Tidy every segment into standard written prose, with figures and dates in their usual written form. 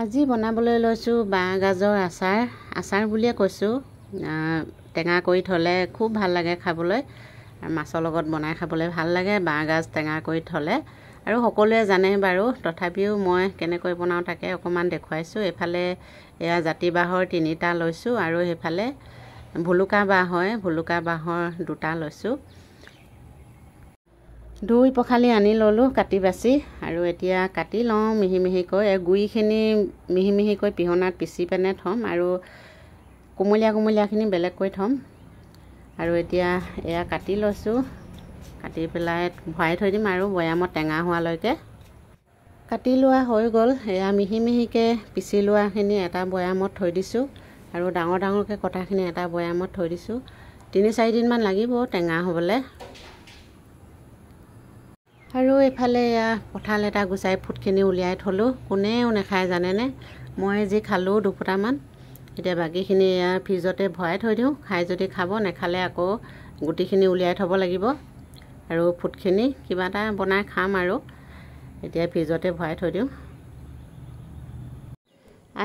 আজি বনাবলৈ লৈছোঁ বাঁহ গাজৰ আচাৰ বুলিয়ে কৈছোঁ। টেঙা কৰি থ'লে খুব ভাল লাগে খাবলৈ, আৰু মাছৰ লগত বনাই খাবলৈ ভাল লাগে বাঁহ গাজ টেঙা কৰি থ'লে। আৰু সকলোৱে জানে বাৰু, তথাপিও মই কেনেকৈ বনাওঁ তাকে অকণমান দেখুৱাইছোঁ। এইফালে এয়া জাতি বাঁহৰ 3টা লৈছোঁ, আৰু সেইফালে ভুলুকা বাঁহ হয়, ভুলুকা বাঁহৰ 2টা লৈছোঁ। ধুই পখালি আনি ল'লোঁ কাটি বাছি, আৰু এতিয়া কাটি লওঁ মিহি মিহিকৈ। গুড়িখিনি মিহি মিহিকৈ পিহনাত পিচি পেনে থ'ম, আৰু কোমলীয়াখিনি বেলেগকৈ থ'ম। আৰু এতিয়া এয়া কাটি লৈছোঁ, কাটি পেলাই ভৰাই থৈ দিম আৰু বৈয়ামত টেঙা হোৱালৈকে। কাটি লোৱা হৈ গ'ল। এয়া মিহি মিহিকৈ পিচি লোৱাখিনি এটা বৈয়ামত থৈ দিছোঁ, আৰু ডাঙৰকৈ কটাখিনি এটা বৈয়ামত থৈ দিছোঁ। 3-4 দিনমান লাগিব টেঙা হ'বলৈ। আৰু এইফালে এয়া কঁঠাল এটা গুচাই ফুটখিনি উলিয়াই থ'লোঁ। কোনেও নাখায় জানেনে, মই যি খালোঁ 2 ফুটামান। এতিয়া বাকীখিনি এয়া ফ্ৰিজতে ভৰাই থৈ দিওঁ, খাই যদি খাব, নাখালে আকৌ গুটিখিনি উলিয়াই থ'ব লাগিব। আৰু ফুটখিনি কিবা এটা বনাই খাম, আৰু এতিয়া ফ্ৰিজতে ভৰাই থৈ দিওঁ।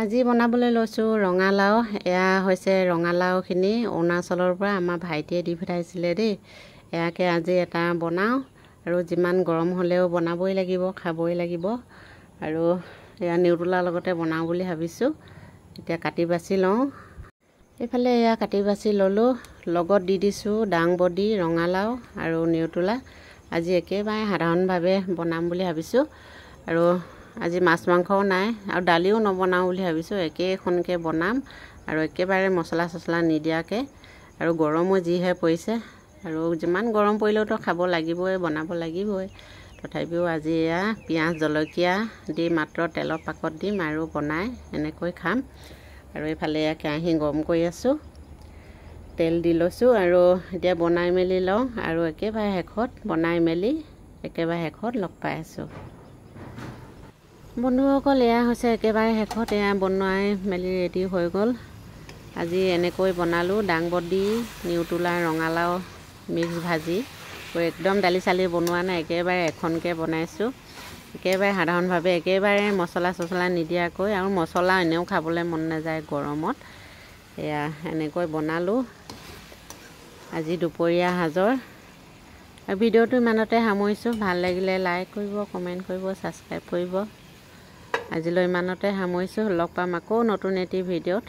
আজি বনাবলৈ লৈছোঁ ৰঙালাও। এয়া হৈছে ৰঙালাওখিনি অৰুণাচলৰ পৰা আমাৰ ভাইটিয়ে দি পঠাইছিলে দেই। এয়াকে আজি এটা বনাওঁ, আৰু যিমান গৰম হ'লেও বনাবই লাগিব, খাবই লাগিব। আৰু এয়া নিউট্ৰেলাৰ লগতে বনাওঁ বুলি ভাবিছোঁ। এতিয়া কাটি বাছি লওঁ। এইফালে এয়া কাটি বাছি ল'লোঁ, লগত দি দিছোঁ দাংবডি, ৰঙালাও আৰু নিউট্ৰেলা। আজি একেবাৰে সাধাৰণভাৱে বনাম বুলি ভাবিছোঁ। আৰু আজি মাছ মাংসও নাই, আৰু দালিও নবনাওঁ বুলি ভাবিছোঁ। একেখনকৈ বনাম, আৰু একেবাৰে মছলা চছলা নিদিয়াকৈ। আৰু গৰমো যিহে পৰিছে, আৰু যিমান গৰম পৰিলেওতো খাব লাগিবই, বনাব লাগিবই। তথাপিও আজি এয়া পিঁয়াজ জলকীয়া দি মাত্ৰ তেলৰ পাকত দিম, আৰু বনাই এনেকৈ খাম। আৰু এইফালে এয়া কেৰাহী গৰম কৰি আছোঁ, তেল দি লৈছোঁ, আৰু এতিয়া বনাই মেলি লওঁ। আৰু একেবাৰে শেষত বনাই মেলি লগ পাই আছোঁ। বন্ধুসকল, এয়া হৈছে একেবাৰে শেষত, এয়া বনাই মেলি ৰেডি হৈ গ'ল। আজি এনেকৈ বনালোঁ দাংবডি, নিউট্ৰেলা, ৰঙালাও মিক্স ভাজি। একদম দালি চালি বনোৱা নাই, একেবাৰে এখনকৈ বনাইছোঁ। একেবাৰে সাধাৰণভাৱে, একেবাৰে মছলা চছলা নিদিয়াকৈ। আৰু মছলা এনেও খাবলৈ মন নাযায় গৰমত। এয়া এনেকৈ বনালোঁ আজি দুপৰীয়া সাজৰ। ভিডিঅ'টো ইমানতে সামৰিছোঁ। ভাল লাগিলে লাইক কৰিব, কমেণ্ট কৰিব, ছাবস্ক্ৰাইব কৰিব। আজিলৈ ইমানতে সামৰিছোঁ। লগ পাম আকৌ নতুন এটি ভিডিঅ'ত।